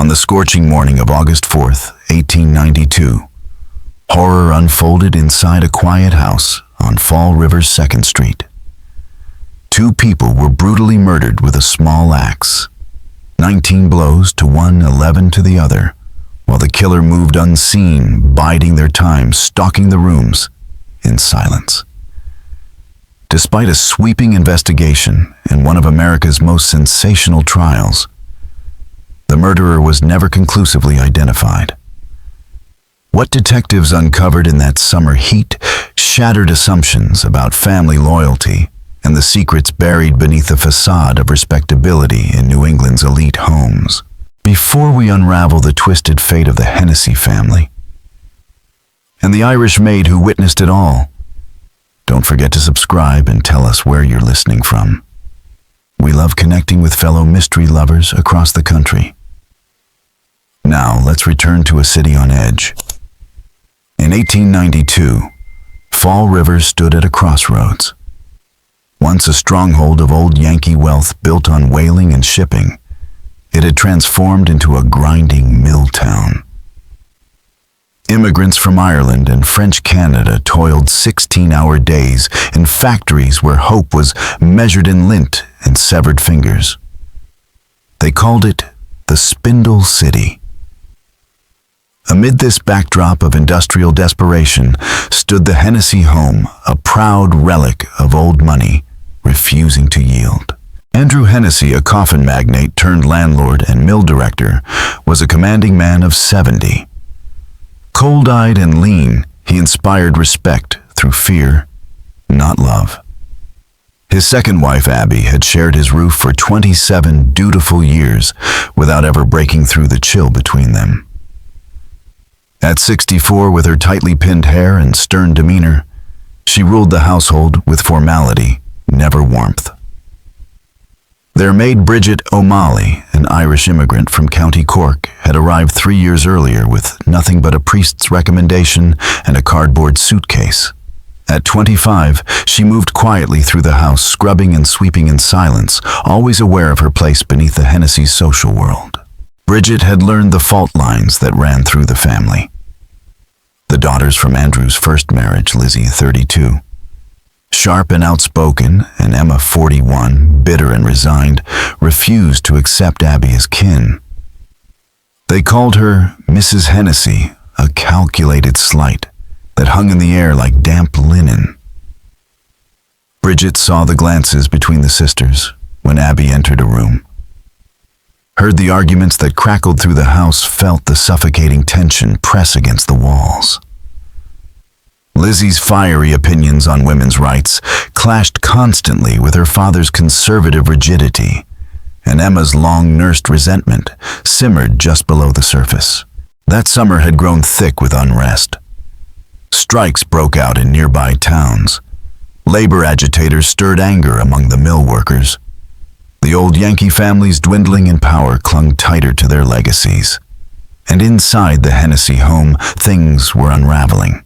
On the scorching morning of August 4th, 1892, horror unfolded inside a quiet house on Fall River's 2nd Street. Two people were brutally murdered with a small axe. 19 blows to one, 11 to the other, while the killer moved unseen, biding their time, stalking the rooms in silence. Despite a sweeping investigation and one of America's most sensational trials, the murderer was never conclusively identified. What detectives uncovered in that summer heat shattered assumptions about family loyalty and the secrets buried beneath the facade of respectability in New England's elite homes. Before we unravel the twisted fate of the Hennessy family and the Irish maid who witnessed it all, don't forget to subscribe and tell us where you're listening from. We love connecting with fellow mystery lovers across the country. Now, let's return to a city on edge. In 1892, Fall River stood at a crossroads. Once a stronghold of old Yankee wealth built on whaling and shipping, it had transformed into a grinding mill town. Immigrants from Ireland and French Canada toiled 16-hour days in factories where hope was measured in lint and severed fingers. They called it the Spindle City. Amid this backdrop of industrial desperation stood the Hennessy home, a proud relic of old money, refusing to yield. Andrew Hennessy, a coffin magnate turned landlord and mill director, was a commanding man of 70. Cold-eyed and lean, he inspired respect through fear, not love. His second wife, Abby, had shared his roof for 27 dutiful years without ever breaking through the chill between them. At 64, with her tightly pinned hair and stern demeanor, she ruled the household with formality, never warmth. Their maid Bridget O'Malley, an Irish immigrant from County Cork, had arrived 3 years earlier with nothing but a priest's recommendation and a cardboard suitcase. At 25, she moved quietly through the house, scrubbing and sweeping in silence, always aware of her place beneath the Hennessy's social world. Bridget had learned the fault lines that ran through the family. The daughters from Andrew's first marriage, Lizzie, 32, sharp and outspoken, and Emma, 41, bitter and resigned, refused to accept Abby as kin. They called her Mrs. Hennessy, a calculated slight that hung in the air like damp linen. Bridget saw the glances between the sisters when Abby entered a room, heard the arguments that crackled through the house, felt the suffocating tension press against the walls. Lizzie's fiery opinions on women's rights clashed constantly with her father's conservative rigidity, and Emma's long-nursed resentment simmered just below the surface. That summer had grown thick with unrest. Strikes broke out in nearby towns. Labor agitators stirred anger among the mill workers. The old Yankee families dwindling in power clung tighter to their legacies. And inside the Hennessy home, things were unraveling.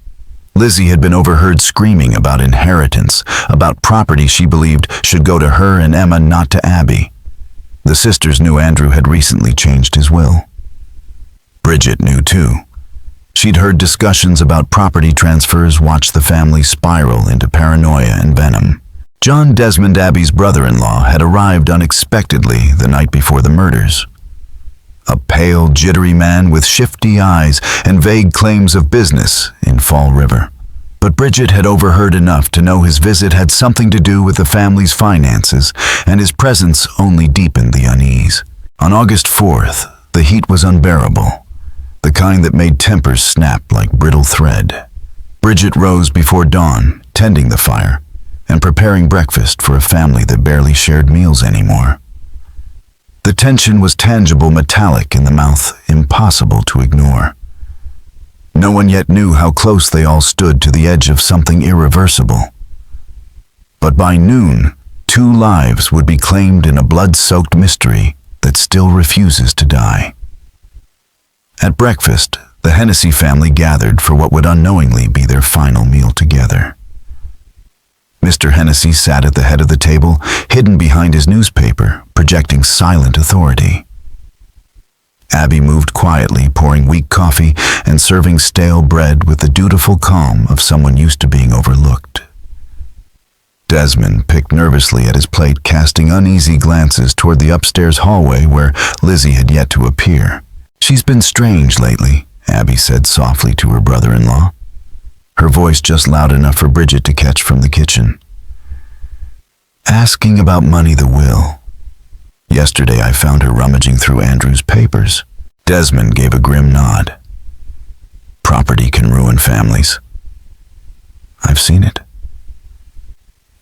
Lizzie had been overheard screaming about inheritance, about property she believed should go to her and Emma, not to Abby. The sisters knew Andrew had recently changed his will. Bridget knew too. She'd heard discussions about property transfers, watched the family spiral into paranoia and venom. John Desmond, Abby's brother-in-law, had arrived unexpectedly the night before the murders. A pale, jittery man with shifty eyes and vague claims of business in Fall River. But Bridget had overheard enough to know his visit had something to do with the family's finances, and his presence only deepened the unease. On August 4th, the heat was unbearable, the kind that made tempers snap like brittle thread. Bridget rose before dawn, tending the fire, and preparing breakfast for a family that barely shared meals anymore. The tension was tangible, metallic in the mouth, impossible to ignore. No one yet knew how close they all stood to the edge of something irreversible. But by noon, 2 lives would be claimed in a blood-soaked mystery that still refuses to die. At breakfast, the Hennessy family gathered for what would unknowingly be their final meal together. Mr. Hennessy sat at the head of the table, hidden behind his newspaper, projecting silent authority. Abby moved quietly, pouring weak coffee and serving stale bread with the dutiful calm of someone used to being overlooked. Desmond picked nervously at his plate, casting uneasy glances toward the upstairs hallway where Lizzie had yet to appear. "She's been strange lately," Abby said softly to her brother-in-law, her voice just loud enough for Bridget to catch from the kitchen. "Asking about money the will. Yesterday I found her rummaging through Andrew's papers." Desmond gave a grim nod. "Property can ruin families. I've seen it."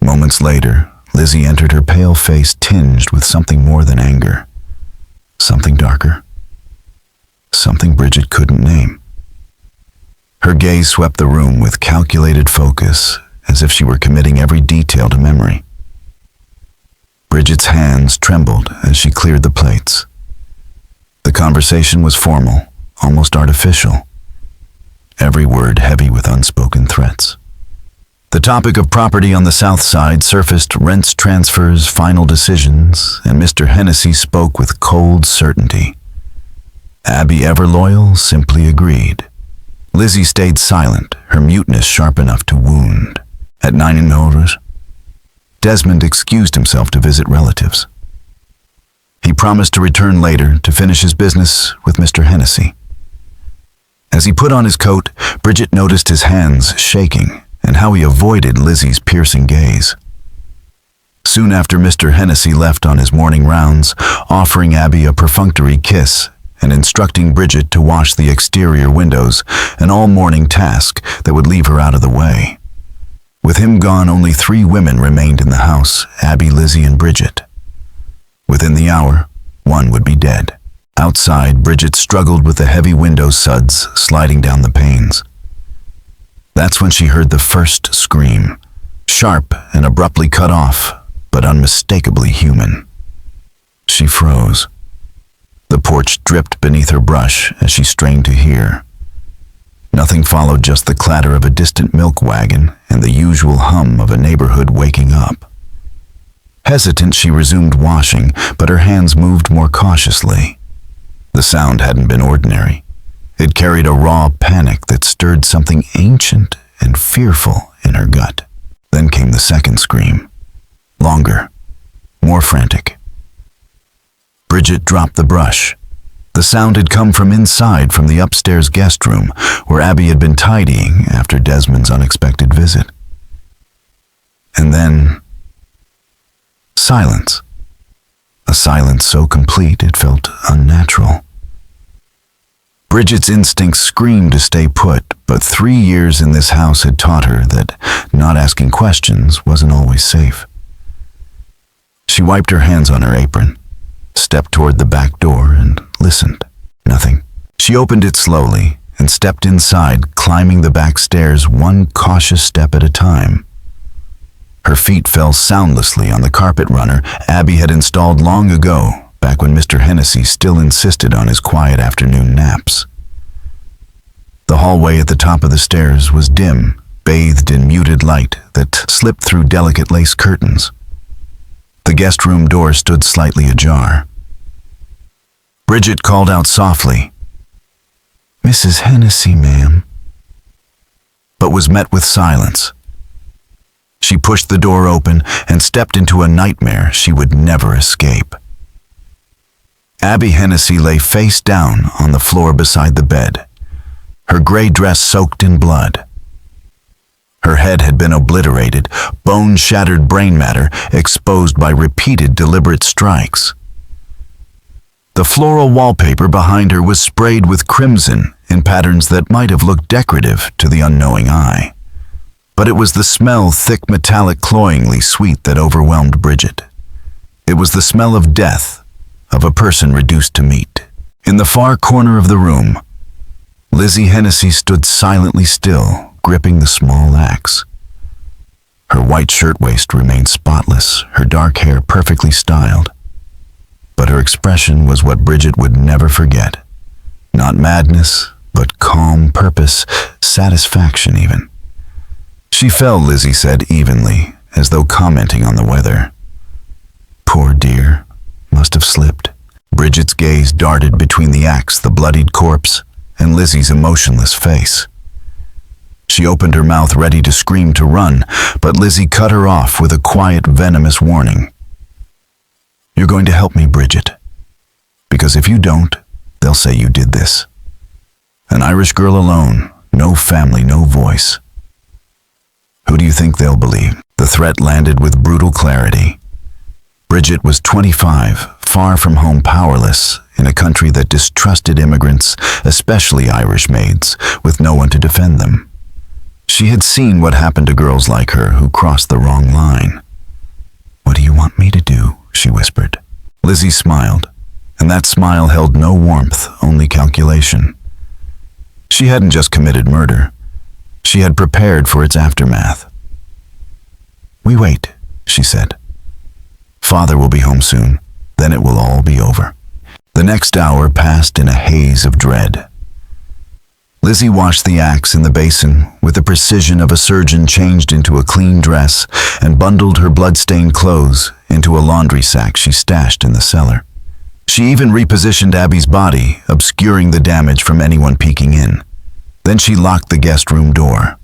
Moments later, Lizzie entered, her pale face tinged with something more than anger. Something darker. Something Bridget couldn't name. Her gaze swept the room with calculated focus, as if she were committing every detail to memory. Bridget's hands trembled as she cleared the plates. The conversation was formal, almost artificial, every word heavy with unspoken threats. The topic of property on the south side surfaced: rents, transfers, final decisions, and Mr. Hennessy spoke with cold certainty. Abby, ever loyal, simply agreed. Lizzie stayed silent, her muteness sharp enough to wound. At 9:00, Desmond excused himself to visit relatives. He promised to return later to finish his business with Mr. Hennessy. As he put on his coat, Bridget noticed his hands shaking and how he avoided Lizzie's piercing gaze. Soon after, Mr. Hennessy left on his morning rounds, offering Abby a perfunctory kiss and instructing Bridget to wash the exterior windows, an all-morning task that would leave her out of the way. With him gone, only 3 women remained in the house: Abby, Lizzie, and Bridget. Within the hour, one would be dead. Outside, Bridget struggled with the heavy window suds sliding down the panes. That's when she heard the first scream, sharp and abruptly cut off, but unmistakably human. She froze. The porch dripped beneath her brush as she strained to hear. Nothing followed, just the clatter of a distant milk wagon and the usual hum of a neighborhood waking up. Hesitant, she resumed washing, but her hands moved more cautiously. The sound hadn't been ordinary. It carried a raw panic that stirred something ancient and fearful in her gut. Then came the second scream. Longer, more frantic. Bridget dropped the brush. The sound had come from inside, from the upstairs guest room, where Abby had been tidying after Desmond's unexpected visit. And then, silence. A silence so complete it felt unnatural. Bridget's instincts screamed to stay put, but 3 years in this house had taught her that not asking questions wasn't always safe. She wiped her hands on her apron, stepped toward the back door, and listened. Nothing. She opened it slowly and stepped inside, climbing the back stairs one cautious step at a time. Her feet fell soundlessly on the carpet runner Abby had installed long ago, back when Mr. Hennessy still insisted on his quiet afternoon naps. The hallway at the top of the stairs was dim, bathed in muted light that slipped through delicate lace curtains. The guest room door stood slightly ajar. Bridget called out softly, "Mrs. Hennessy, ma'am," but was met with silence. She pushed the door open and stepped into a nightmare she would never escape. Abby Hennessy lay face down on the floor beside the bed, her gray dress soaked in blood. Her head had been obliterated, bone-shattered brain matter exposed by repeated deliberate strikes. The floral wallpaper behind her was sprayed with crimson in patterns that might have looked decorative to the unknowing eye. But it was the smell, thick, metallic, cloyingly sweet, that overwhelmed Bridget. It was the smell of death, of a person reduced to meat. In the far corner of the room, Lizzie Hennessy stood silently still, gripping the small axe. Her white shirtwaist remained spotless, her dark hair perfectly styled. But her expression was what Bridget would never forget. Not madness, but calm purpose, satisfaction even. "She fell," Lizzie said evenly, as though commenting on the weather. "Poor dear, must have slipped." Bridget's gaze darted between the axe, the bloodied corpse, and Lizzie's emotionless face. She opened her mouth ready to scream to run, but Lizzie cut her off with a quiet, venomous warning. "You're going to help me, Bridget. Because if you don't, they'll say you did this. An Irish girl alone, no family, no voice. Who do you think they'll believe?" The threat landed with brutal clarity. Bridget was 25, far from home, powerless, in a country that distrusted immigrants, especially Irish maids, with no one to defend them. She had seen what happened to girls like her who crossed the wrong line. "What do you want me to do?" she whispered. Lizzie smiled, and that smile held no warmth, only calculation. She hadn't just committed murder. She had prepared for its aftermath. "We wait," she said. "Father will be home soon. Then it will all be over." The next hour passed in a haze of dread. Lizzie washed the axe in the basin with the precision of a surgeon, changed into a clean dress, and bundled her blood-stained clothes into a laundry sack she stashed in the cellar. She even repositioned Abby's body, obscuring the damage from anyone peeking in. Then she locked the guest room door.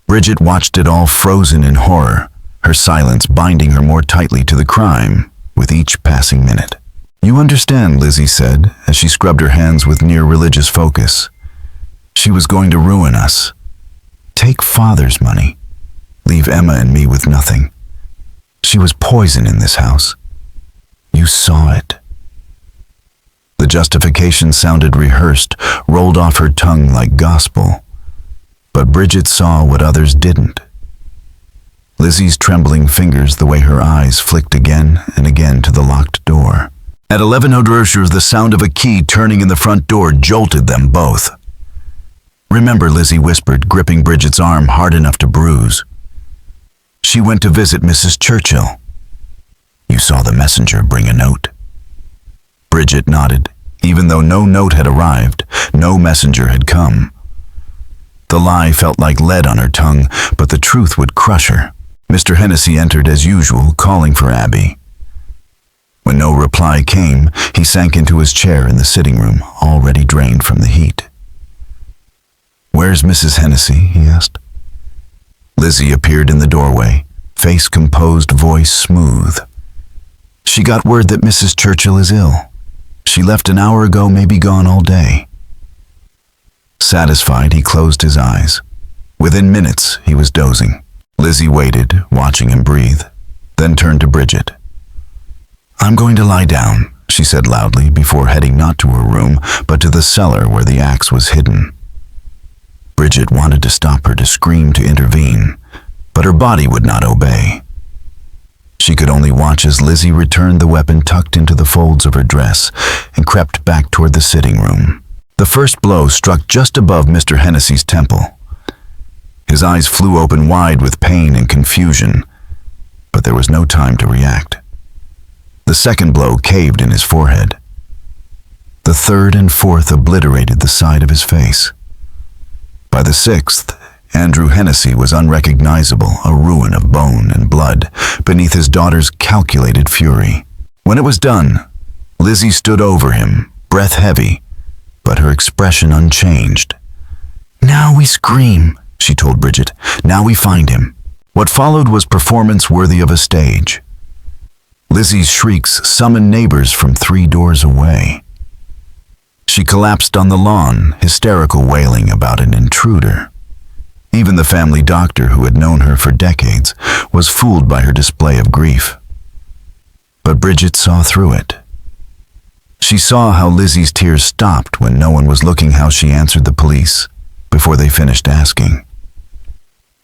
Bridget watched it all, frozen in horror, her silence binding her more tightly to the crime with each passing minute. "You understand," Lizzie said, as she scrubbed her hands with near religious focus. "She was going to ruin us. Take Father's money. Leave Emma and me with nothing. She was poison in this house. You saw it." The justification sounded rehearsed, rolled off her tongue like gospel. But Bridget saw what others didn't. Lizzie's trembling fingers, the way her eyes flicked again and again to the locked door. At 11:00, the sound of a key turning in the front door jolted them both. "Remember," Lizzie whispered, gripping Bridget's arm hard enough to bruise. "She went to visit Mrs. Churchill. You saw the messenger bring a note." Bridget nodded, even though no note had arrived, no messenger had come. The lie felt like lead on her tongue, but the truth would crush her. Mr. Hennessy entered as usual, calling for Abby. When no reply came, he sank into his chair in the sitting room, already drained from the heat. "Where's Mrs. Hennessy?" he asked. Lizzie appeared in the doorway, face composed, voice smooth. "She got word that Mrs. Churchill is ill. She left an hour ago, may be gone all day." Satisfied, he closed his eyes. Within minutes, he was dozing. Lizzie waited, watching him breathe, then turned to Bridget. "I'm going to lie down," she said loudly, before heading not to her room, but to the cellar where the axe was hidden. Bridget wanted to stop her, to scream, to intervene, but her body would not obey. She could only watch as Lizzie returned the weapon tucked into the folds of her dress and crept back toward the sitting room. The first blow struck just above Mr. Hennessy's temple. His eyes flew open wide with pain and confusion, but there was no time to react. The second blow caved in his forehead. The third and fourth obliterated the side of his face. By the sixth, Andrew Hennessy was unrecognizable, a ruin of bone and blood, beneath his daughter's calculated fury. When it was done, Lizzie stood over him, breath heavy, but her expression unchanged. "Now we scream," she told Bridget. "Now we find him." What followed was performance worthy of a stage. Lizzie's shrieks summoned neighbors from 3 doors away. She collapsed on the lawn, hysterical, wailing about an intruder. Even the family doctor, who had known her for decades, was fooled by her display of grief. But Bridget saw through it. She saw how Lizzie's tears stopped when no one was looking, how she answered the police before they finished asking.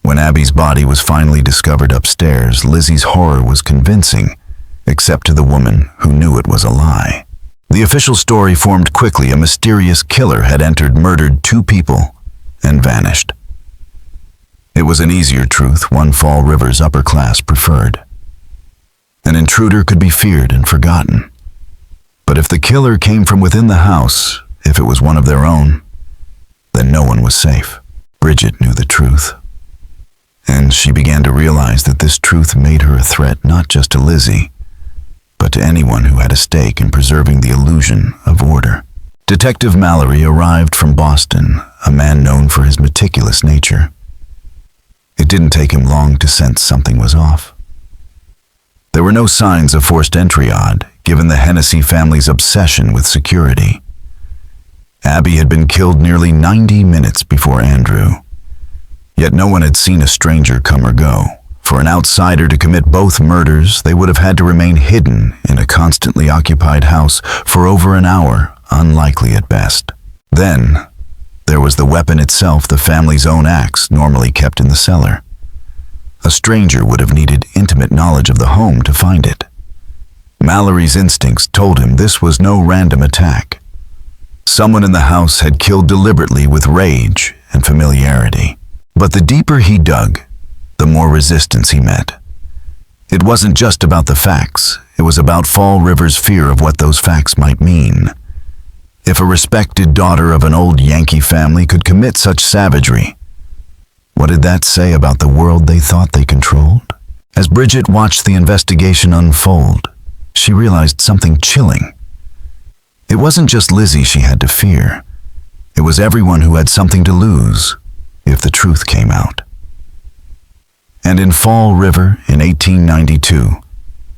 When Abby's body was finally discovered upstairs, Lizzie's horror was convincing, except to the woman who knew it was a lie. The official story formed quickly. A mysterious killer had entered, murdered 2 people, and vanished. It was an easier truth, one Fall River's upper class preferred. An intruder could be feared and forgotten. But if the killer came from within the house, if it was one of their own, then no one was safe. Bridget knew the truth. And she began to realize that this truth made her a threat not just to Lizzie, but to anyone who had a stake in preserving the illusion of order. Detective Mallory arrived from Boston, a man known for his meticulous nature. It didn't take him long to sense something was off. There were no signs of forced entry, given the Hennessy family's obsession with security. Abby had been killed nearly 90 minutes before Andrew. Yet no one had seen a stranger come or go. For an outsider to commit both murders, they would have had to remain hidden in a constantly occupied house for over an hour, unlikely at best. Then, there was the weapon itself, the family's own axe, normally kept in the cellar. A stranger would have needed intimate knowledge of the home to find it. Mallory's instincts told him this was no random attack. Someone in the house had killed deliberately with rage and familiarity. But the deeper he dug, the more resistance he met. It wasn't just about the facts, it was about Fall River's fear of what those facts might mean. If a respected daughter of an old Yankee family could commit such savagery, what did that say about the world they thought they controlled? As Bridget watched the investigation unfold, she realized something chilling. It wasn't just Lizzie she had to fear. It was everyone who had something to lose if the truth came out. And in Fall River in 1892,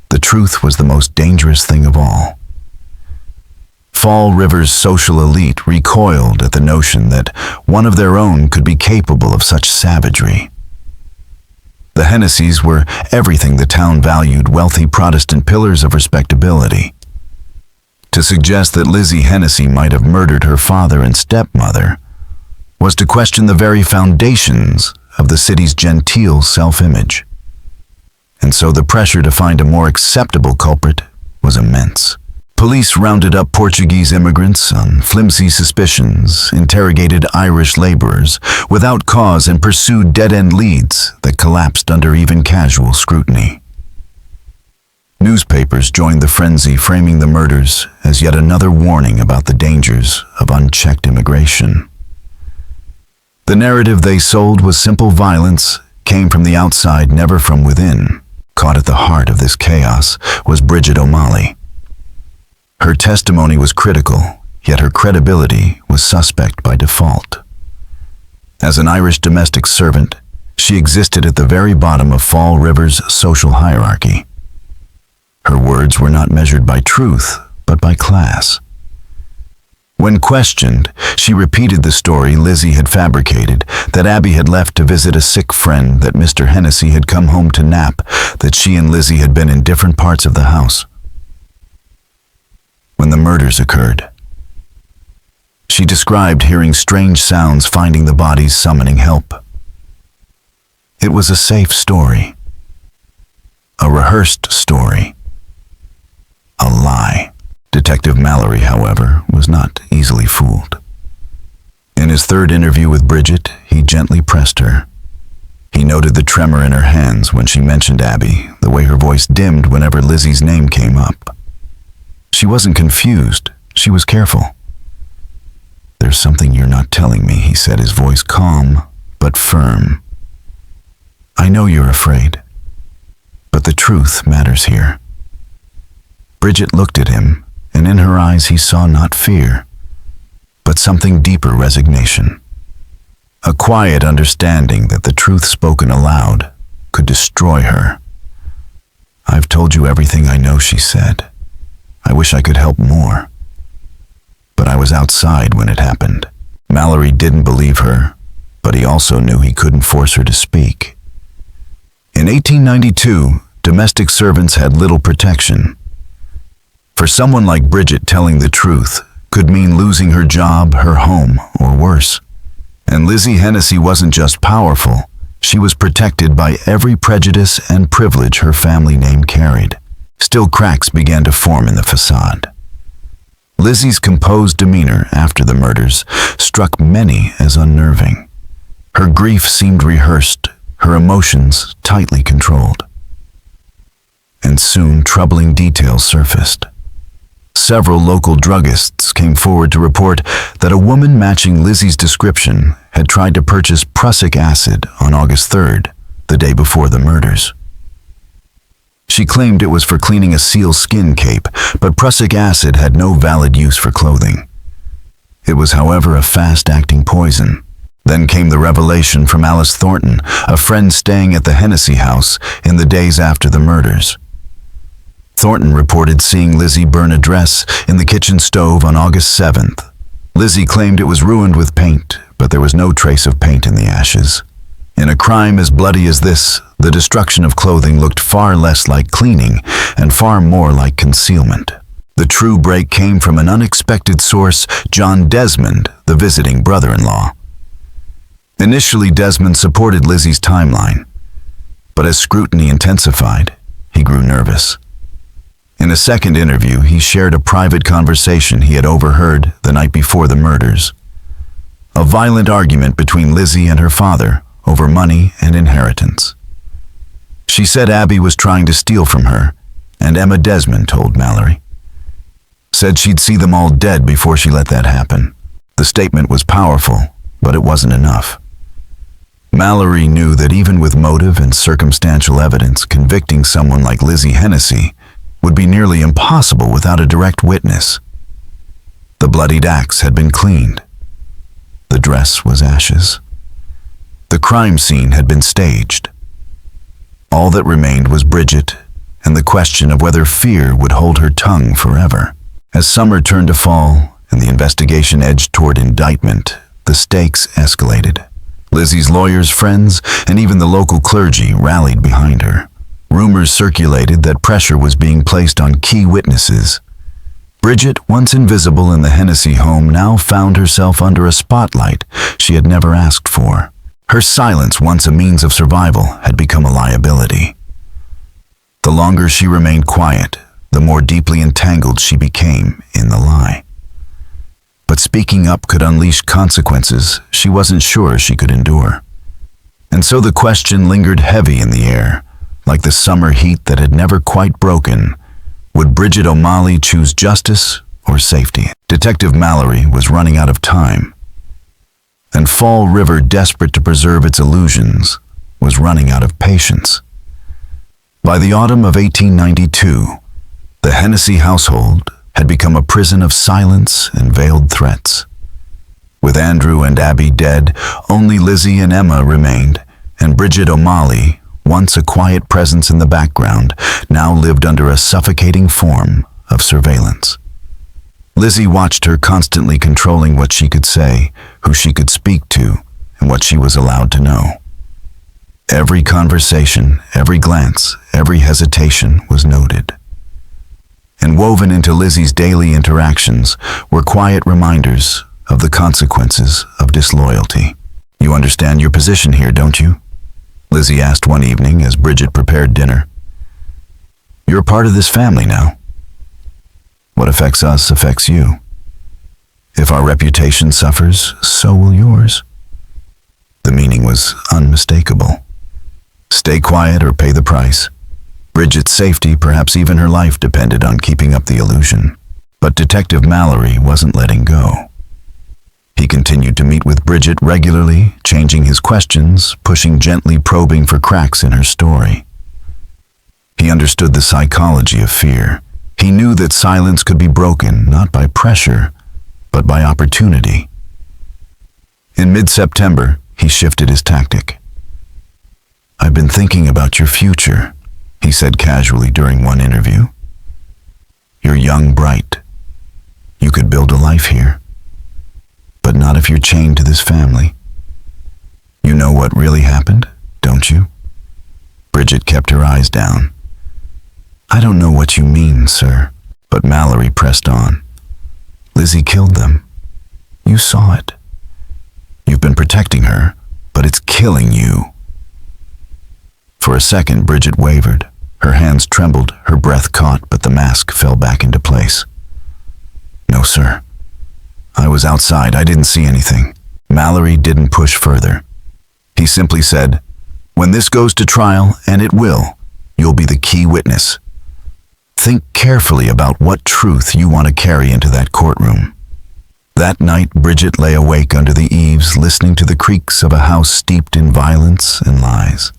the truth was the most dangerous thing of all. Fall River's social elite recoiled at the notion that one of their own could be capable of such savagery. The Hennessys were everything the town valued, wealthy Protestant pillars of respectability. To suggest that Lizzie Hennessy might have murdered her father and stepmother was to question the very foundations of the city's genteel self-image. And so the pressure to find a more acceptable culprit was immense. Police rounded up Portuguese immigrants on flimsy suspicions, interrogated Irish laborers without cause, and pursued dead-end leads that collapsed under even casual scrutiny. Newspapers joined the frenzy, framing the murders as yet another warning about the dangers of unchecked immigration. The narrative they sold was simple: violence came from the outside, never from within. Caught at the heart of this chaos was Bridget O'Malley. Her testimony was critical, yet her credibility was suspect by default. As an Irish domestic servant, she existed at the very bottom of Fall River's social hierarchy. Her words were not measured by truth, but by class. When questioned, she repeated the story Lizzie had fabricated, that Abby had left to visit a sick friend, that Mr. Hennessy had come home to nap, that she and Lizzie had been in different parts of the house. When the murders occurred, she described hearing strange sounds, finding the bodies, summoning help. It was a safe story, a rehearsed story, a lie. Detective Mallory, however, was not easily fooled. In his third interview with Bridget, he gently pressed her. He noted the tremor in her hands when she mentioned Abby, the way her voice dimmed whenever Lizzie's name came up. She wasn't confused, she was careful. "There's something you're not telling me," he said, his voice calm but firm. "I know you're afraid, but the truth matters here." Bridget looked at him, and in her eyes he saw not fear, but something deeper: resignation. A quiet understanding that the truth spoken aloud could destroy her. "I've told you everything I know," she said. "I wish I could help more. But I was outside when it happened." Mallory didn't believe her, but he also knew he couldn't force her to speak. In 1892, domestic servants had little protection. For someone like Bridget, telling the truth could mean losing her job, her home, or worse. And Lizzie Hennessy wasn't just powerful, she was protected by every prejudice and privilege her family name carried. Still, cracks began to form in the facade. Lizzie's composed demeanor after the murders struck many as unnerving. Her grief seemed rehearsed, her emotions tightly controlled. And soon troubling details surfaced. Several local druggists came forward to report that a woman matching Lizzie's description had tried to purchase prussic acid on August 3rd, the day before the murders. She claimed it was for cleaning a seal's skin cape, but prussic acid had no valid use for clothing. It was, however, a fast-acting poison. Then came the revelation from Alice Thornton, a friend staying at the Hennessy house in the days after the murders. Thornton reported seeing Lizzie burn a dress in the kitchen stove on August 7th. Lizzie claimed it was ruined with paint, but there was no trace of paint in the ashes. In a crime as bloody as this, the destruction of clothing looked far less like cleaning and far more like concealment. The true break came from an unexpected source, John Desmond, the visiting brother-in-law. Initially, Desmond supported Lizzie's timeline, but as scrutiny intensified, he grew nervous. In a second interview, he shared a private conversation he had overheard the night before the murders. A violent argument between Lizzie and her father over money and inheritance. She said Abby was trying to steal from her, and Emma Desmond told Mallory. Said she'd see them all dead before she let that happen. The statement was powerful, but it wasn't enough. Mallory knew that even with motive and circumstantial evidence, convicting someone like Lizzie Hennessy would be nearly impossible without a direct witness. The bloodied axe had been cleaned. The dress was ashes. The crime scene had been staged. All that remained was Bridget and the question of whether fear would hold her tongue forever. As summer turned to fall and the investigation edged toward indictment, the stakes escalated. Lizzie's lawyers, friends, and even the local clergy rallied behind her. Rumors circulated that pressure was being placed on key witnesses. Bridget, once invisible in the Hennessy home, now found herself under a spotlight she had never asked for. Her silence, once a means of survival, had become a liability. The longer she remained quiet, the more deeply entangled she became in the lie. But speaking up could unleash consequences she wasn't sure she could endure. And so the question lingered heavy in the air, like the summer heat that had never quite broken. Would Bridget O'Malley choose justice or safety? Detective Mallory was running out of time, and Fall River, desperate to preserve its illusions, was running out of patience. By the autumn of 1892, the Hennessy household had become a prison of silence and veiled threats. With Andrew and Abby dead, only Lizzie and Emma remained, and Bridget O'Malley, once a quiet presence in the background, now lived under a suffocating form of surveillance. Lizzie watched her, constantly controlling what she could say, who she could speak to, and what she was allowed to know. Every conversation, every glance, every hesitation was noted. And woven into Lizzie's daily interactions were quiet reminders of the consequences of disloyalty. "You understand your position here, don't you?" Lizzie asked one evening as Bridget prepared dinner. "You're a part of this family now. What affects us affects you. If our reputation suffers, so will yours." The meaning was unmistakable. Stay quiet or pay the price. Bridget's safety, perhaps even her life, depended on keeping up the illusion. But Detective Mallory wasn't letting go. He continued to meet with Bridget regularly, changing his questions, pushing, gently probing for cracks in her story. He understood the psychology of fear. He knew that silence could be broken, not by pressure, but by opportunity. In mid-September, he shifted his tactic. "I've been thinking about your future," he said casually during one interview. "You're young, bright. You could build a life here. But not if you're chained to this family. You know what really happened, don't you?" Bridget kept her eyes down. "I don't know what you mean, sir." But Mallory pressed on. "Lizzie killed them. You saw it. You've been protecting her, but it's killing you." For a second, Bridget wavered. Her hands trembled, her breath caught, but the mask fell back into place. "No, sir. I was outside. I didn't see anything." Mallory didn't push further. He simply said, "When this goes to trial, and it will, you'll be the key witness. Think carefully about what truth you want to carry into that courtroom." That night, Bridget lay awake under the eaves, listening to the creaks of a house steeped in violence and lies.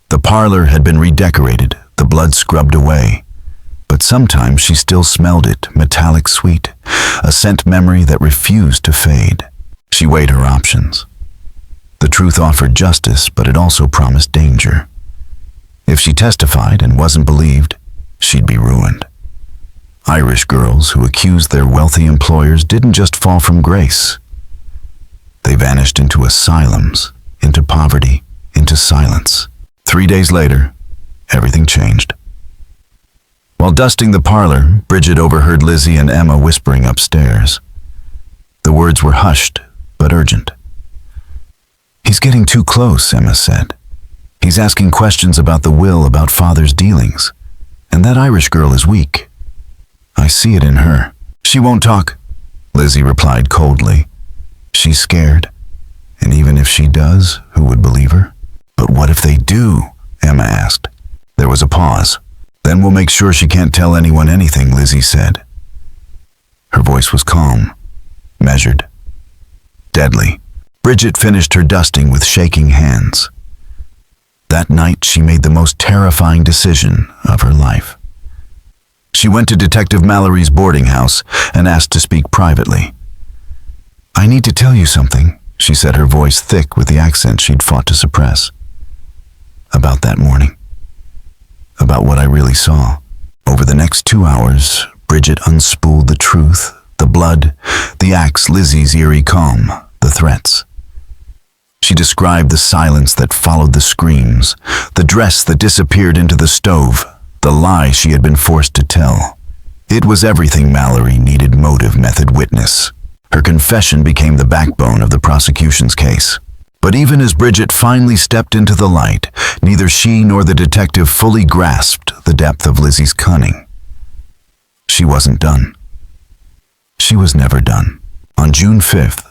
The parlor had been redecorated, the blood scrubbed away. But sometimes she still smelled it, metallic sweet, a scent memory that refused to fade. She weighed her options. The truth offered justice, but it also promised danger. If she testified and wasn't believed, she'd be ruined. Irish girls who accused their wealthy employers didn't just fall from grace. They vanished into asylums, into poverty, into silence. 3 days later, everything changed. While dusting the parlor, Bridget overheard Lizzie and Emma whispering upstairs. The words were hushed, but urgent. "He's getting too close," Emma said. "He's asking questions about the will, about Father's dealings. And that Irish girl is weak. I see it in her." "She won't talk," Lizzie replied coldly. "She's scared. And even if she does, who would believe her?" "But what if they do?" Emma asked. There was a pause. "Then we'll make sure she can't tell anyone anything," Lizzie said. Her voice was calm, measured, deadly. Bridget finished her dusting with shaking hands. That night, she made the most terrifying decision of her life. She went to Detective Mallory's boarding house and asked to speak privately. "I need to tell you something," she said, her voice thick with the accent she'd fought to suppress. "About that morning. About what I really saw." Over the next 2 hours, Bridget unspooled the truth, the blood, the axe, Lizzie's eerie calm, the threats. She described the silence that followed the screams, the dress that disappeared into the stove, the lie she had been forced to tell. It was everything Mallory needed: motive, method, witness. Her confession became the backbone of the prosecution's case. But even as Bridget finally stepped into the light, neither she nor the detective fully grasped the depth of Lizzie's cunning. She wasn't done. She was never done. On June 5th,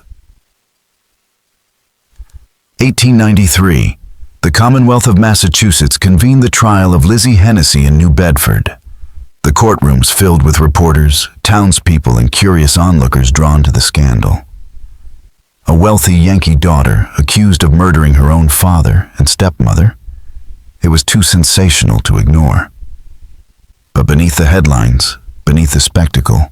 1893, the Commonwealth of Massachusetts convened the trial of Lizzie Hennessy in New Bedford. The courtrooms filled with reporters, townspeople, and curious onlookers drawn to the scandal. A wealthy Yankee daughter accused of murdering her own father and stepmother. It was too sensational to ignore. But beneath the headlines, beneath the spectacle,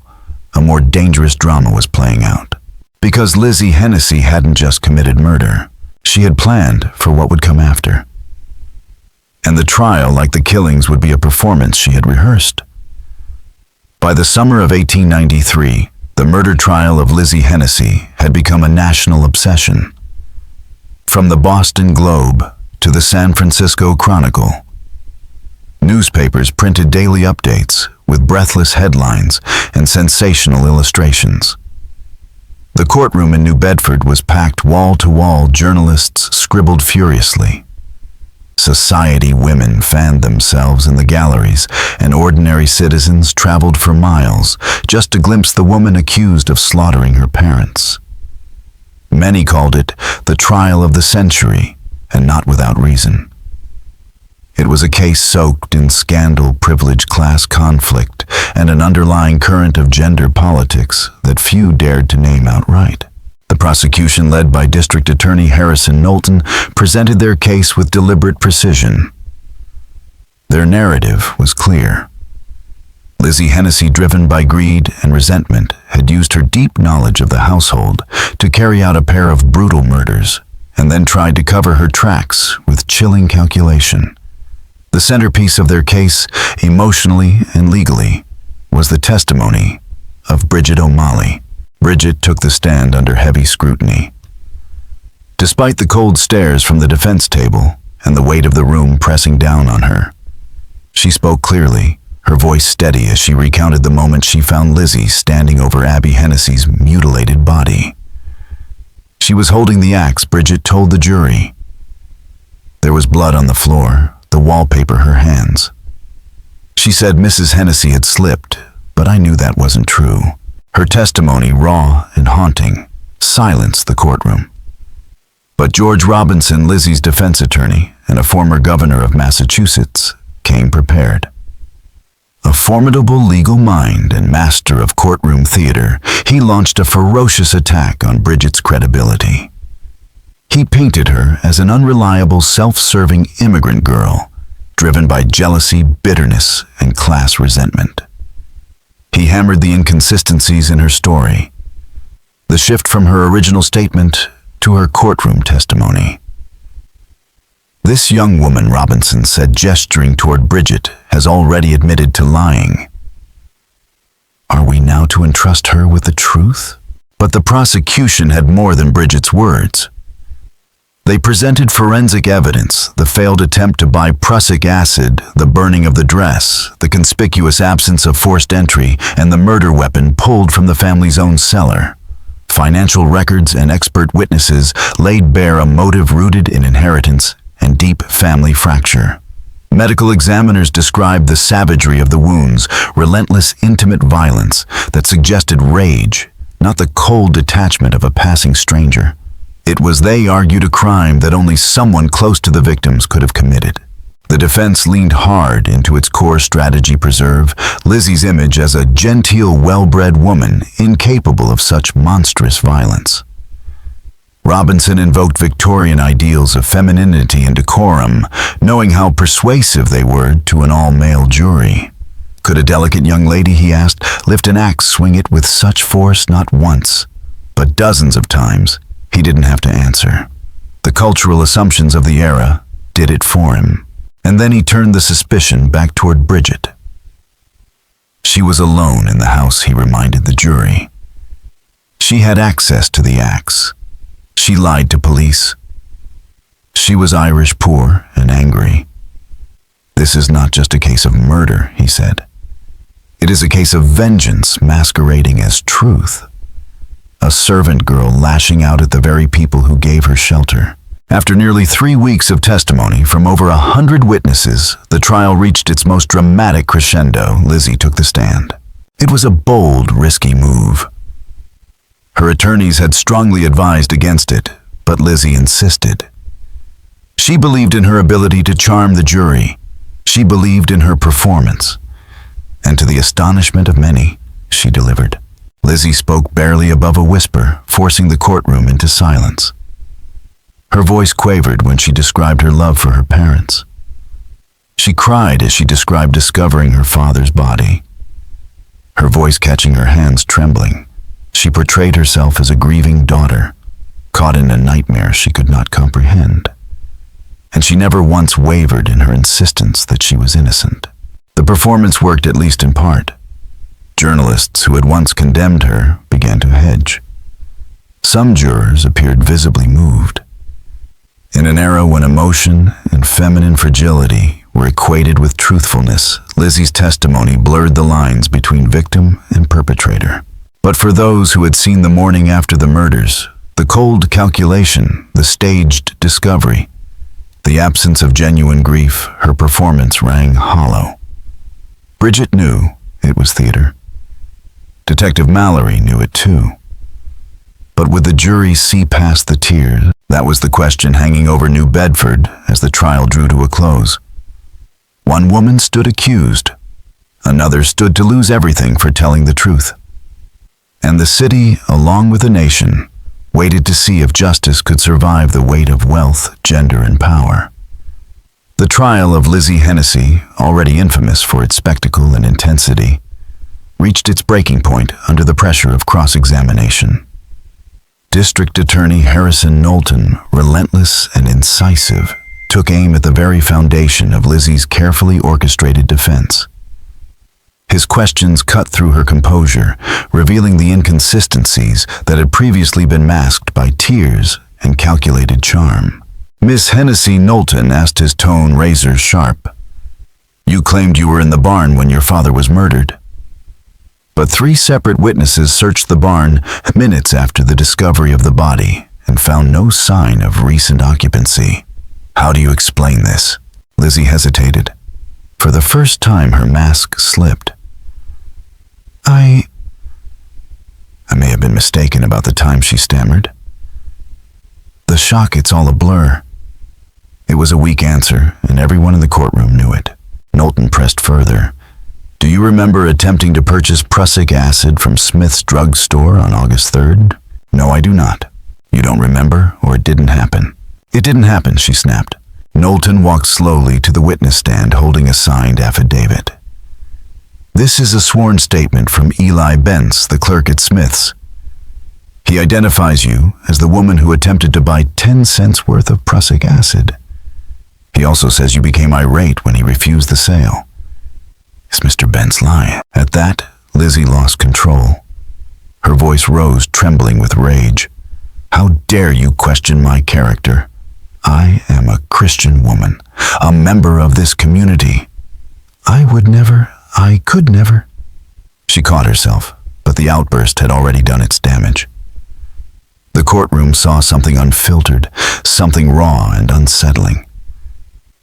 a more dangerous drama was playing out. Because Lizzie Hennessy hadn't just committed murder, she had planned for what would come after. And the trial, like the killings, would be a performance she had rehearsed. By the summer of 1893, the murder trial of Lizzie Hennessy had become a national obsession. From the Boston Globe to the San Francisco Chronicle, newspapers printed daily updates with breathless headlines and sensational illustrations. The courtroom in New Bedford was packed wall to wall. Journalists scribbled furiously. Society women fanned themselves in the galleries, and ordinary citizens traveled for miles just to glimpse the woman accused of slaughtering her parents. Many called it the trial of the century, and not without reason. It was a case soaked in scandal, privilege, class conflict, and an underlying current of gender politics that few dared to name outright. The prosecution, led by District Attorney Harrison Knowlton, presented their case with deliberate precision. Their narrative was clear. Lizzie Hennessy, driven by greed and resentment, had used her deep knowledge of the household to carry out a pair of brutal murders, and then tried to cover her tracks with chilling calculation. The centerpiece of their case, emotionally and legally, was the testimony of Bridget O'Malley. Bridget took the stand under heavy scrutiny. Despite the cold stares from the defense table and the weight of the room pressing down on her, she spoke clearly, her voice steady as she recounted the moment she found Lizzie standing over Abby Hennessy's mutilated body. She was holding the axe, Bridget told the jury. There was blood on the floor, the wallpaper her hands. She said Mrs. Hennessy had slipped, but I knew that wasn't true. Her testimony, raw and haunting, silenced the courtroom. But George Robinson, Lizzie's defense attorney and a former governor of Massachusetts, came prepared. A formidable legal mind and master of courtroom theater, he launched a ferocious attack on Bridget's credibility. He painted her as an unreliable, self-serving immigrant girl, driven by jealousy, bitterness, and class resentment. He hammered the inconsistencies in her story, the shift from her original statement to her courtroom testimony. This young woman, Robinson said, gesturing toward Bridget, has already admitted to lying. Are we now to entrust her with the truth? But the prosecution had more than Bridget's words. They presented forensic evidence, the failed attempt to buy prussic acid, the burning of the dress, the conspicuous absence of forced entry, and the murder weapon pulled from the family's own cellar. Financial records and expert witnesses laid bare a motive rooted in inheritance and deep family fracture. Medical examiners described the savagery of the wounds, relentless intimate violence that suggested rage, not the cold detachment of a passing stranger. It was, they argued, a crime that only someone close to the victims could have committed. The defense leaned hard into its core strategy: preserve Lizzie's image as a genteel, well-bred woman incapable of such monstrous violence. Robinson invoked Victorian ideals of femininity and decorum, knowing how persuasive they were to an all-male jury. Could a delicate young lady, he asked, lift an axe, swing it with such force not once, but dozens of times? He didn't have to answer. The cultural assumptions of the era did it for him. And then he turned the suspicion back toward Bridget. She was alone in the house, he reminded the jury. She had access to the axe. She lied to police. She was Irish, poor, and angry. This is not just a case of murder, he said. It is a case of vengeance masquerading as truth. A servant girl lashing out at the very people who gave her shelter. After nearly 3 weeks of testimony from over 100 witnesses, the trial reached its most dramatic crescendo. Lizzie took the stand. It was a bold, risky move. Her attorneys had strongly advised against it, but Lizzie insisted. She believed in her ability to charm the jury. She believed in her performance. And to the astonishment of many, she delivered. Lizzie spoke barely above a whisper, forcing the courtroom into silence. Her voice quavered when she described her love for her parents. She cried as she described discovering her father's body. Her voice catching her hands trembling, she portrayed herself as a grieving daughter, caught in a nightmare she could not comprehend. And she never once wavered in her insistence that she was innocent. The performance worked, at least in part. Journalists who had once condemned her began to hedge. Some jurors appeared visibly moved. In an era when emotion and feminine fragility were equated with truthfulness, Lizzie's testimony blurred the lines between victim and perpetrator. But for those who had seen the morning after the murders, the cold calculation, the staged discovery, the absence of genuine grief, her performance rang hollow. Bridget knew it was theater. Detective Mallory knew it too. But would the jury see past the tears? That was the question hanging over New Bedford as the trial drew to a close. One woman stood accused. Another stood to lose everything for telling the truth. And the city, along with the nation, waited to see if justice could survive the weight of wealth, gender, and power. The trial of Lizzie Hennessy, already infamous for its spectacle and intensity, reached its breaking point under the pressure of cross-examination. District Attorney Harrison Knowlton, relentless and incisive, took aim at the very foundation of Lizzie's carefully orchestrated defense. His questions cut through her composure, revealing the inconsistencies that had previously been masked by tears and calculated charm. Miss Hennessy, Knowlton asked, his tone razor sharp. You claimed you were in the barn when your father was murdered. But 3 separate witnesses searched the barn minutes after the discovery of the body and found no sign of recent occupancy. How do you explain this? Lizzie hesitated. For the first time, her mask slipped. I may have been mistaken about the time, she stammered. The shock, it's all a blur. It was a weak answer, and everyone in the courtroom knew it. Knowlton pressed further. Do you remember attempting to purchase prussic acid from Smith's drugstore on August 3rd? No, I do not. You don't remember, or it didn't happen? It didn't happen, she snapped. Knowlton walked slowly to the witness stand holding a signed affidavit. This is a sworn statement from Eli Bence, the clerk at Smith's. He identifies you as the woman who attempted to buy 10 cents worth of prussic acid. He also says you became irate when he refused the sale. Is Mr. Bence lying? At that, Lizzie lost control. Her voice rose, trembling with rage. How dare you question my character? I am a Christian woman, a member of this community. I could never. She caught herself, but the outburst had already done its damage. The courtroom saw something unfiltered, something raw and unsettling.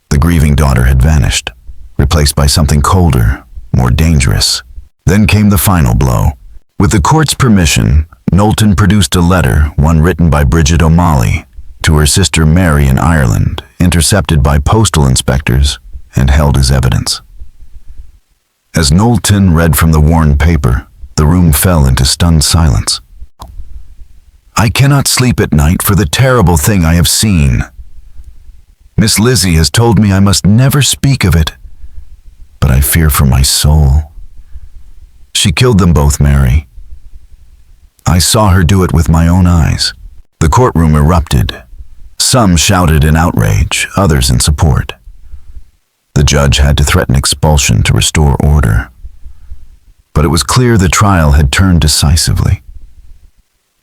The grieving daughter had vanished, replaced by something colder, more dangerous. Then came the final blow. With the court's permission, Knowlton produced a letter, one written by Bridget O'Malley, to her sister Mary in Ireland, intercepted by postal inspectors and held as evidence. As Knowlton read from the worn paper, the room fell into stunned silence. I cannot sleep at night for the terrible thing I have seen. Miss Lizzie has told me I must never speak of it, but I fear for my soul. She killed them both, Mary. I saw her do it with my own eyes. The courtroom erupted. Some shouted in outrage, others in support. The judge had to threaten expulsion to restore order. But it was clear the trial had turned decisively.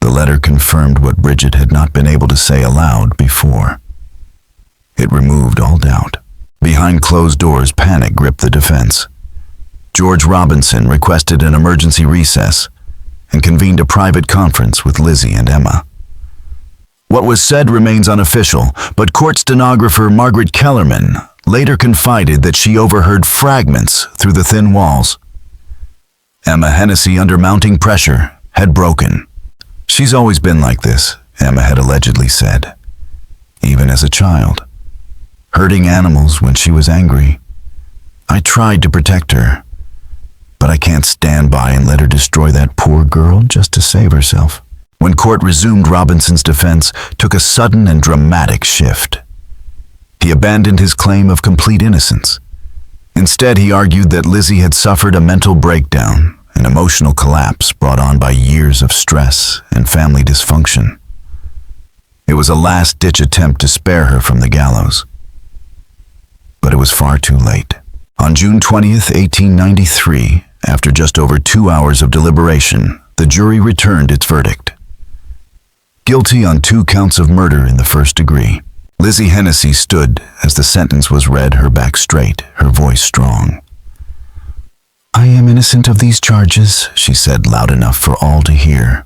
The letter confirmed what Bridget had not been able to say aloud before. It removed all doubt. Behind closed doors, panic gripped the defense. George Robinson requested an emergency recess and convened a private conference with Lizzie and Emma. What was said remains unofficial, but court stenographer Margaret Kellerman later confided that she overheard fragments through the thin walls. Emma Hennessy, under mounting pressure, had broken. She's always been like this, Emma had allegedly said, even as a child, hurting animals when she was angry. I tried to protect her, but I can't stand by and let her destroy that poor girl just to save herself. When court resumed, Robinson's defense took a sudden and dramatic shift. He abandoned his claim of complete innocence. Instead, he argued that Lizzie had suffered a mental breakdown, an emotional collapse brought on by years of stress and family dysfunction. It was a last-ditch attempt to spare her from the gallows. But it was far too late. On June 20th, 1893, after just over 2 hours of deliberation, the jury returned its verdict. Guilty on 2 counts of murder in the first degree. Lizzie Hennessy stood as the sentence was read, her back straight, her voice strong. I am innocent of these charges, she said loud enough for all to hear.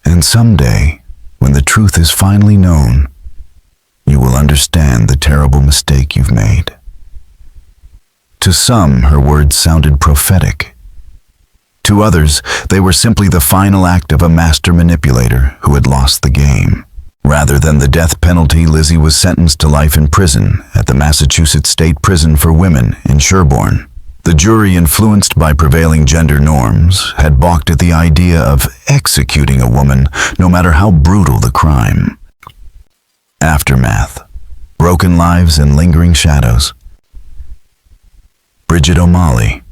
And someday, when the truth is finally known, you will understand the terrible mistake you've made. To some, her words sounded prophetic. To others, they were simply the final act of a master manipulator who had lost the game. Rather than the death penalty, Lizzie was sentenced to life in prison at the Massachusetts State Prison for Women in Sherborne. The jury, influenced by prevailing gender norms, had balked at the idea of executing a woman, no matter how brutal the crime. Aftermath. Broken lives and lingering shadows. Bridget O'Malley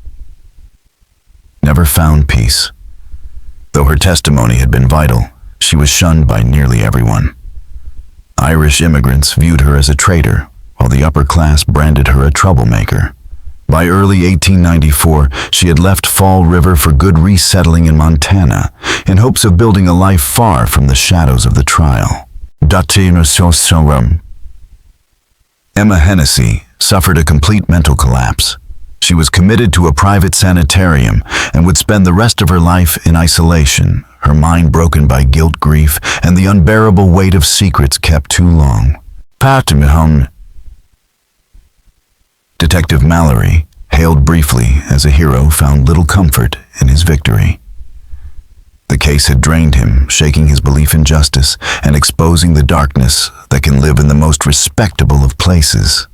never found peace. Though her testimony had been vital, she was shunned by nearly everyone. Irish immigrants viewed her as a traitor, while the upper class branded her a troublemaker. By early 1894, she had left Fall River for good resettling in Montana, in hopes of building a life far from the shadows of the trial. Emma Hennessy suffered a complete mental collapse. She was committed to a private sanitarium and would spend the rest of her life in isolation, her mind broken by guilt, grief, and the unbearable weight of secrets kept too long. Detective Mallory, hailed briefly as a hero, found little comfort in his victory. The case had drained him, shaking his belief in justice and exposing the darkness that can live in the most respectable of places.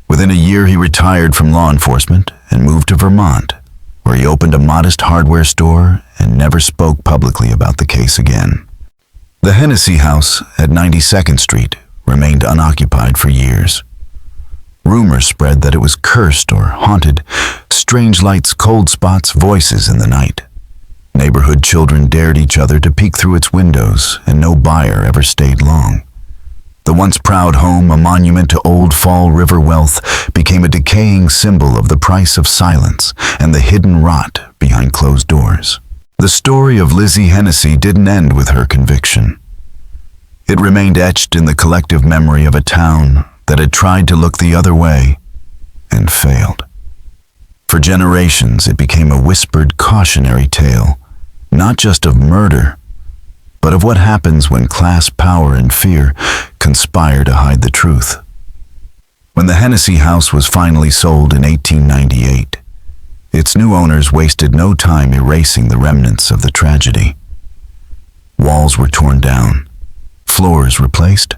Within a year, he retired from law enforcement and moved to Vermont, where he opened a modest hardware store and never spoke publicly about the case again. The Hennessy House at 92nd Street remained unoccupied for years. Rumors spread that it was cursed or haunted. Strange lights, cold spots, voices in the night. Neighborhood children dared each other to peek through its windows, and no buyer ever stayed long. The once proud home, a monument to old Fall River wealth, became a decaying symbol of the price of silence and the hidden rot behind closed doors. The story of Lizzie Hennessy didn't end with her conviction. It remained etched in the collective memory of a town that had tried to look the other way and failed. For generations, it became a whispered cautionary tale, not just of murder, but of what happens when class, power, and fear conspire to hide the truth. When the Hennessy house was finally sold in 1898, its new owners wasted no time erasing the remnants of the tragedy. Walls were torn down, floors replaced.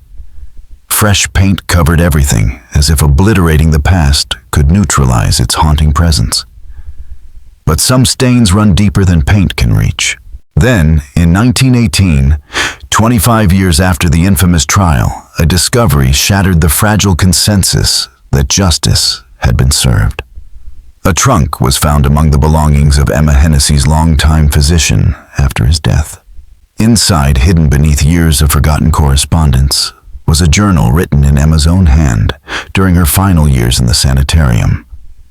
Fresh paint covered everything, as if obliterating the past could neutralize its haunting presence. But some stains run deeper than paint can reach. Then, in 1918, 25 years after the infamous trial, a discovery shattered the fragile consensus that justice had been served. A trunk was found among the belongings of Emma Hennessy's longtime physician after his death. Inside, hidden beneath years of forgotten correspondence, was a journal written in Emma's own hand during her final years in the sanitarium.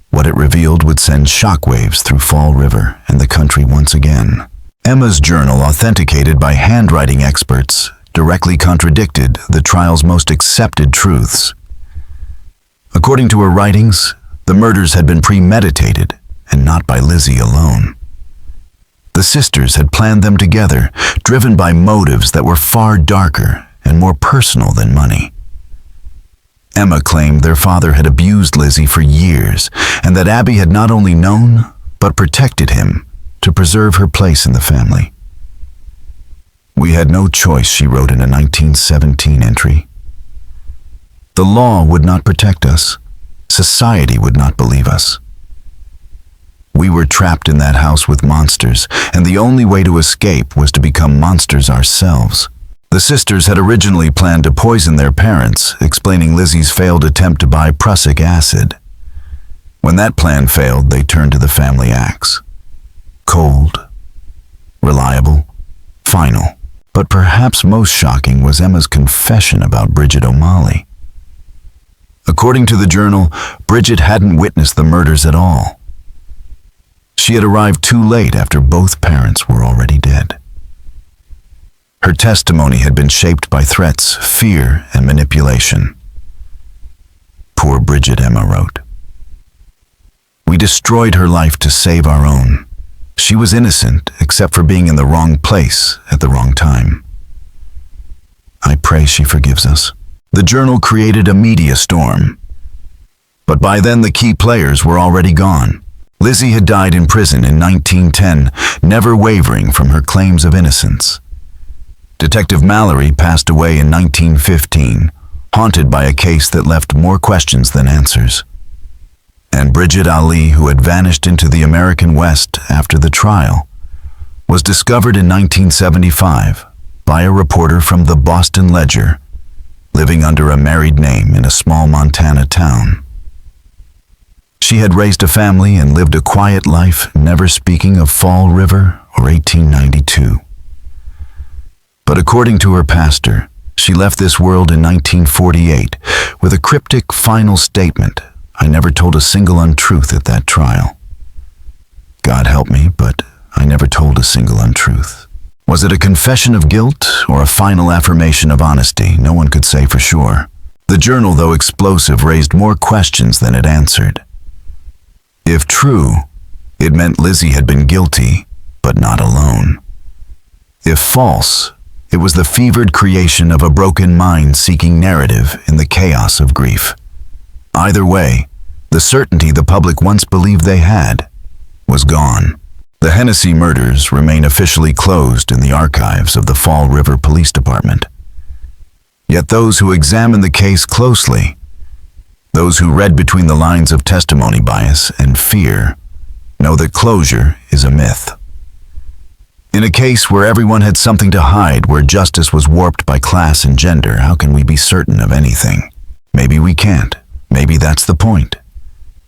What it revealed would send shockwaves through Fall River and the country once again. Emma's journal, authenticated by handwriting experts, directly contradicted the trial's most accepted truths. According to her writings, the murders had been premeditated, and not by Lizzie alone. The sisters had planned them together, driven by motives that were far darker and more personal than money. Emma claimed their father had abused Lizzie for years, and that Abby had not only known, but protected him to preserve her place in the family. "We had no choice," she wrote in a 1917 entry. "The law would not protect us. Society would not believe us. We were trapped in that house with monsters, and the only way to escape was to become monsters ourselves." The sisters had originally planned to poison their parents, explaining Lizzie's failed attempt to buy prussic acid. When that plan failed, they turned to the family axe. Cold, reliable, final. But perhaps most shocking was Emma's confession about Bridget O'Malley. According to the journal, Bridget hadn't witnessed the murders at all. She had arrived too late after both parents were already dead. Her testimony had been shaped by threats, fear, and manipulation. "Poor Bridget," Emma wrote. "We destroyed her life to save our own. She was innocent, except for being in the wrong place at the wrong time. I pray she forgives us." The journal created a media storm. But by then the key players were already gone. Lizzie had died in prison in 1910, never wavering from her claims of innocence. Detective Mallory passed away in 1915, haunted by a case that left more questions than answers. And Bridget Ali, who had vanished into the American West after the trial, was discovered in 1975 by a reporter from the Boston Ledger, living under a married name in a small Montana town. She had raised a family and lived a quiet life, never speaking of Fall River or 1892. But according to her pastor, she left this world in 1948 with a cryptic final statement: "I never told a single untruth at that trial." God help me, but I never told a single untruth. Was it a confession of guilt or a final affirmation of honesty? No one could say for sure. The journal, though explosive, raised more questions than it answered. If true, it meant Lizzie had been guilty, but not alone. If false, it was the fevered creation of a broken mind seeking narrative in the chaos of grief. Either way, the certainty the public once believed they had was gone. The Hennessy murders remain officially closed in the archives of the Fall River Police Department. Yet those who examine the case closely, those who read between the lines of testimony bias and fear, know that closure is a myth. In a case where everyone had something to hide, where justice was warped by class and gender, how can we be certain of anything? Maybe we can't. Maybe that's the point.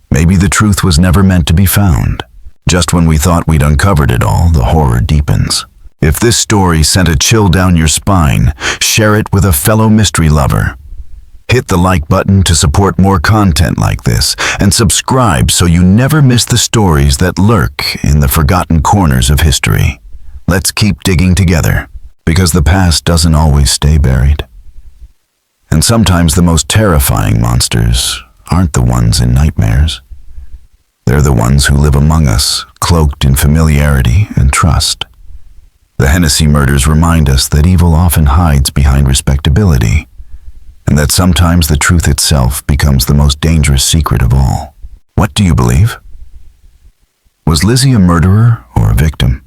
Maybe the truth was never meant to be found. Just when we thought we'd uncovered it all, the horror deepens. If this story sent a chill down your spine, share it with a fellow mystery lover. Hit the like button to support more content like this, and subscribe so you never miss the stories that lurk in the forgotten corners of history. Let's keep digging together, because the past doesn't always stay buried. And sometimes the most terrifying monsters aren't the ones in nightmares. They're the ones who live among us, cloaked in familiarity and trust. The Hennessy murders remind us that evil often hides behind respectability, and that sometimes the truth itself becomes the most dangerous secret of all. What do you believe? Was Lizzie a murderer or a victim?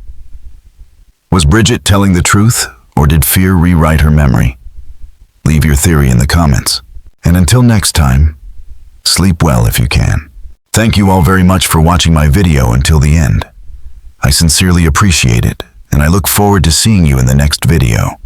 Was Bridget telling the truth, or did fear rewrite her memory? Leave your theory in the comments. And until next time, sleep well if you can. Thank you all very much for watching my video until the end. I sincerely appreciate it, and I look forward to seeing you in the next video.